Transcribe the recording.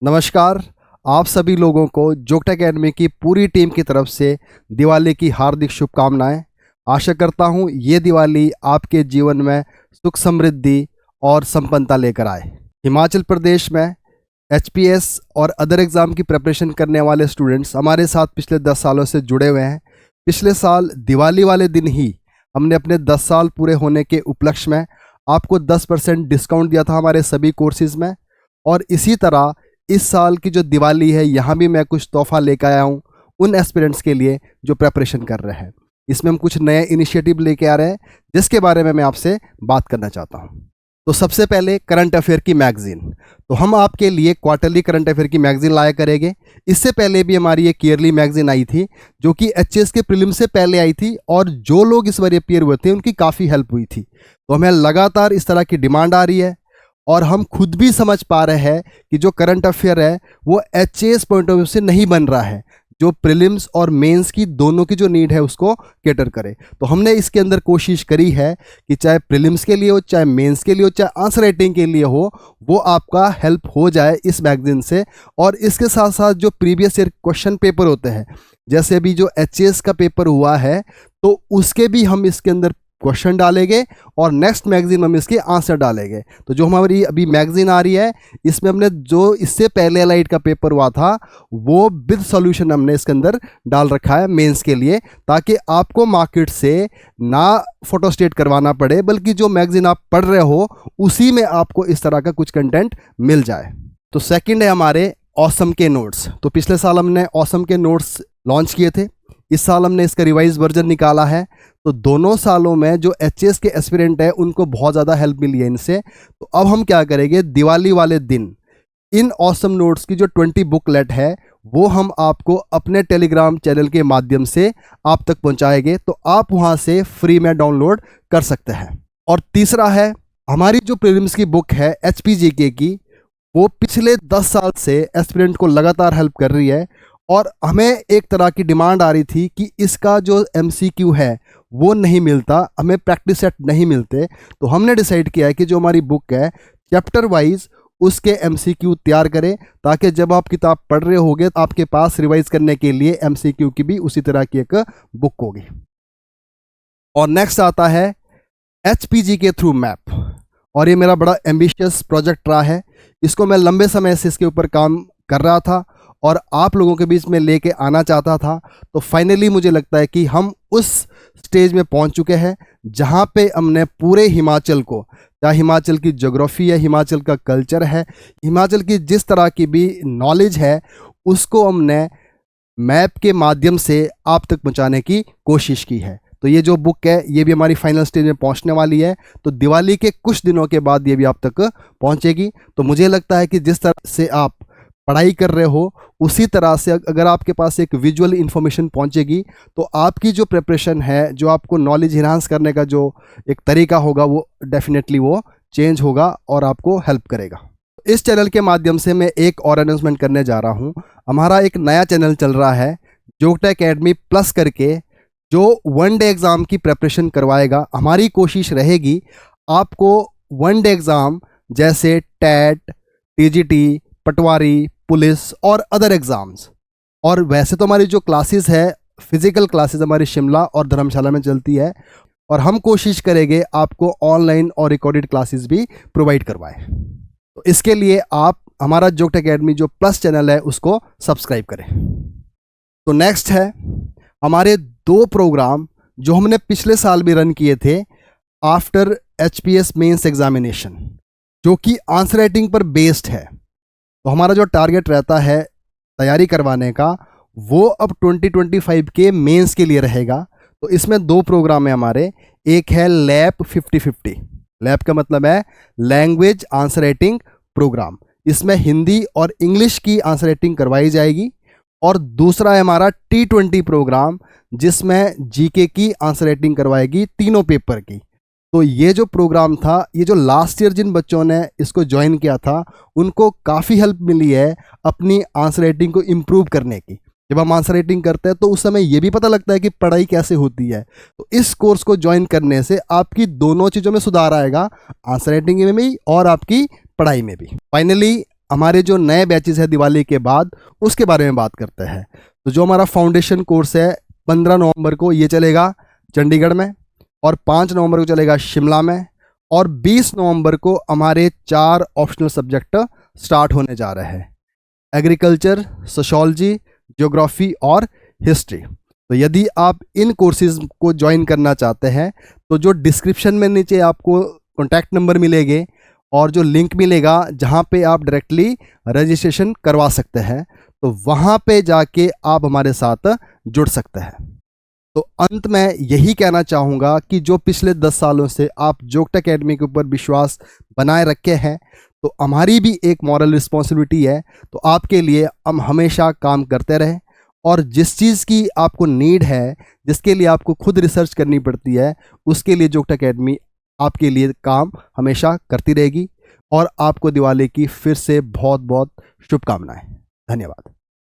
नमस्कार। आप सभी लोगों को जोगटा एकेडमी की पूरी टीम की तरफ से दिवाली की हार्दिक शुभकामनाएं। आशा करता हूं ये दिवाली आपके जीवन में सुख समृद्धि और संपन्नता लेकर आए। हिमाचल प्रदेश में एचपीएस और अदर एग्ज़ाम की प्रिपरेशन करने वाले स्टूडेंट्स हमारे साथ पिछले 10 सालों से जुड़े हुए हैं। पिछले साल दिवाली वाले दिन ही हमने अपने 10 साल पूरे होने के उपलक्ष्य में आपको 10% डिस्काउंट दिया था हमारे सभी कोर्सेज़ में, और इसी तरह इस साल की जो दिवाली है यहाँ भी मैं कुछ तोहफा लेकर आया हूँ उन एस्पिरेंट्स के लिए जो प्रिपरेशन कर रहे हैं। इसमें हम कुछ नए इनिशिएटिव लेके आ रहे हैं जिसके बारे में मैं आपसे बात करना चाहता हूँ। तो सबसे पहले करंट अफेयर की मैगज़ीन, तो हम आपके लिए क्वार्टरली करंट अफेयर की मैगज़ीन लाया करेंगे। इससे पहले भी हमारी एक ईयरली मैगज़ीन आई थी जो कि एचएस के प्रीलिम से पहले आई थी, और जो लोग इस बार अपीयर हुए थे उनकी काफ़ी हेल्प हुई थी। तो हमें लगातार इस तरह की डिमांड आ रही है और हम खुद भी समझ पा रहे हैं कि जो करंट अफेयर है वो एचएस पॉइंट ऑफ व्यू से नहीं बन रहा है, जो प्रीलिम्स और मेंस की दोनों की जो नीड है उसको कैटर करे। तो हमने इसके अंदर कोशिश करी है कि चाहे प्रीलिम्स के लिए हो, चाहे मेंस के लिए हो, चाहे आंसर राइटिंग के लिए हो, वो आपका हेल्प हो जाए इस मैगजीन से। और इसके साथ साथ जो प्रीवियस ईयर क्वेश्चन पेपर होते हैं, जैसे अभी जो एचएस का पेपर हुआ है, तो उसके भी हम इसके अंदर क्वेश्चन डालेंगे और नेक्स्ट मैगजीन में हम इसके आंसर डालेंगे। तो जो हमारी अभी मैगजीन आ रही है इसमें हमने जो इससे पहले एलाइड का पेपर हुआ था वो विद सॉल्यूशन हमने इसके अंदर डाल रखा है मेंस के लिए, ताकि आपको मार्केट से ना फोटोस्टेट करवाना पड़े, बल्कि जो मैगजीन आप पढ़ रहे हो उसी में आपको इस तरह का कुछ कंटेंट मिल जाए। तो सेकंड है हमारे ऑसम के नोट्स। तो पिछले साल हमने ऑसम के नोट्स लॉन्च किए थे, इस साल हमने इसका रिवाइज वर्जन निकाला है। तो दोनों सालों में जो एचएस के एस्पिरेंट है उनको बहुत ज़्यादा हेल्प मिली है इनसे। तो अब हम क्या करेंगे, दिवाली वाले दिन इन ऑसम नोट्स की जो 20 बुकलेट है वो हम आपको अपने टेलीग्राम चैनल के माध्यम से आप तक पहुंचाएंगे, तो आप वहां से फ्री में डाउनलोड कर सकते हैं। और तीसरा है हमारी जो प्रीलिम्स की बुक है एचपीजीके की, वो पिछले 10 साल से एस्पिरेंट को लगातार हेल्प कर रही है, और हमें एक तरह की डिमांड आ रही थी कि इसका जो एमसीक्यू है वो नहीं मिलता, हमें प्रैक्टिस सेट नहीं मिलते। तो हमने डिसाइड किया है कि जो हमारी बुक है चैप्टर वाइज उसके एमसीक्यू तैयार करें, ताकि जब आप किताब पढ़ रहे होगे तो आपके पास रिवाइज करने के लिए एमसीक्यू की भी उसी तरह की एक बुक होगी। और नेक्स्ट आता है एचपीजी के थ्रू मैप, और ये मेरा बड़ा एम्बिशियस प्रोजेक्ट रहा है। इसको मैं लंबे समय से इसके ऊपर काम कर रहा था और आप लोगों के बीच में लेके आना चाहता था। तो फाइनली मुझे लगता है कि हम उस स्टेज में पहुंच चुके हैं जहां पे हमने पूरे हिमाचल को, चाहे हिमाचल की ज्योग्राफी है, हिमाचल का कल्चर है, हिमाचल की जिस तरह की भी नॉलेज है, उसको हमने मैप के माध्यम से आप तक पहुंचाने की कोशिश की है। तो ये जो बुक है ये भी हमारी फाइनल स्टेज में पहुंचने वाली है, तो दिवाली के कुछ दिनों के बाद ये भी आप तक पहुंचेगी। तो मुझे लगता है कि जिस तरह से आप पढ़ाई कर रहे हो उसी तरह से अगर आपके पास एक विजुअल इन्फॉर्मेशन पहुंचेगी तो आपकी जो प्रिपरेशन है, जो आपको नॉलेज इन्हांस करने का जो एक तरीका होगा, वो डेफिनेटली वो चेंज होगा और आपको हेल्प करेगा। इस चैनल के माध्यम से मैं एक और अनाउंसमेंट करने जा रहा हूं। हमारा एक नया चैनल चल रहा है जोगटा एकेडमी प्लस करके, जो वन डे एग्ज़ाम की प्रिपरेशन करवाएगा। हमारी कोशिश रहेगी आपको वन डे एग्ज़ाम जैसे टेट, टीजीटी, पटवारी, पुलिस और अदर एग्ज़ाम्स, और वैसे तो हमारी जो क्लासेस है फिज़िकल क्लासेस हमारी शिमला और धर्मशाला में चलती है, और हम कोशिश करेंगे आपको ऑनलाइन और रिकॉर्डेड क्लासेस भी प्रोवाइड करवाएं। तो इसके लिए आप हमारा जोगटा एकेडमी जो प्लस चैनल है उसको सब्सक्राइब करें। तो नेक्स्ट है हमारे 2 प्रोग्राम जो हमने पिछले साल भी रन किए थे आफ्टर एचपीएस मेंस एग्जामिनेशन, जो कि आंसर राइटिंग पर बेस्ड है। तो हमारा जो टारगेट रहता है तैयारी करवाने का वो अब 2025 के मेंस के लिए रहेगा। तो इसमें 2 प्रोग्राम है हमारे। एक है लैप 50-50, लैप का मतलब है लैंग्वेज आंसर राइटिंग प्रोग्राम, इसमें हिंदी और इंग्लिश की आंसर राइटिंग करवाई जाएगी। और दूसरा है हमारा T20 प्रोग्राम, जिसमें जीके की आंसर राइटिंग करवाएगी तीनों पेपर की। तो ये जो प्रोग्राम था, ये जो लास्ट ईयर जिन बच्चों ने इसको ज्वाइन किया था उनको काफ़ी हेल्प मिली है अपनी आंसर राइटिंग को इम्प्रूव करने की। जब हम आंसर राइटिंग करते हैं तो उस समय ये भी पता लगता है कि पढ़ाई कैसे होती है। तो इस कोर्स को ज्वाइन करने से आपकी दोनों चीज़ों में सुधार आएगा, आंसर राइटिंग में भी और आपकी पढ़ाई में भी। फाइनली हमारे जो नए बैचेस है दिवाली के बाद, उसके बारे में बात करते हैं। तो जो हमारा फाउंडेशन कोर्स है 15 नवंबर को ये चलेगा चंडीगढ़ में, और 5 नवंबर को चलेगा शिमला में, और 20 नवंबर को हमारे 4 ऑप्शनल सब्जेक्ट स्टार्ट होने जा रहे हैं, एग्रीकल्चर, सोशोलॉजी, ज्योग्राफी और हिस्ट्री। तो यदि आप इन कोर्सेज को ज्वाइन करना चाहते हैं तो जो डिस्क्रिप्शन में नीचे आपको कॉन्टैक्ट नंबर मिलेंगे और जो लिंक मिलेगा जहां पे आप डायरेक्टली रजिस्ट्रेशन करवा सकते हैं, तो वहां पे जाके आप हमारे साथ जुड़ सकते हैं। तो अंत में यही कहना चाहूँगा कि जो पिछले 10 सालों से आप जोगटा एकेडमी के ऊपर विश्वास बनाए रखे हैं, तो हमारी भी एक मॉरल रिस्पॉन्सिबिलिटी है, तो आपके लिए हम हमेशा काम करते रहें, और जिस चीज़ की आपको नीड है, जिसके लिए आपको खुद रिसर्च करनी पड़ती है, उसके लिए जोगटा एकेडमी आपके लिए काम हमेशा करती रहेगी। और आपको दिवाली की फिर से बहुत बहुत शुभकामनाएं। धन्यवाद।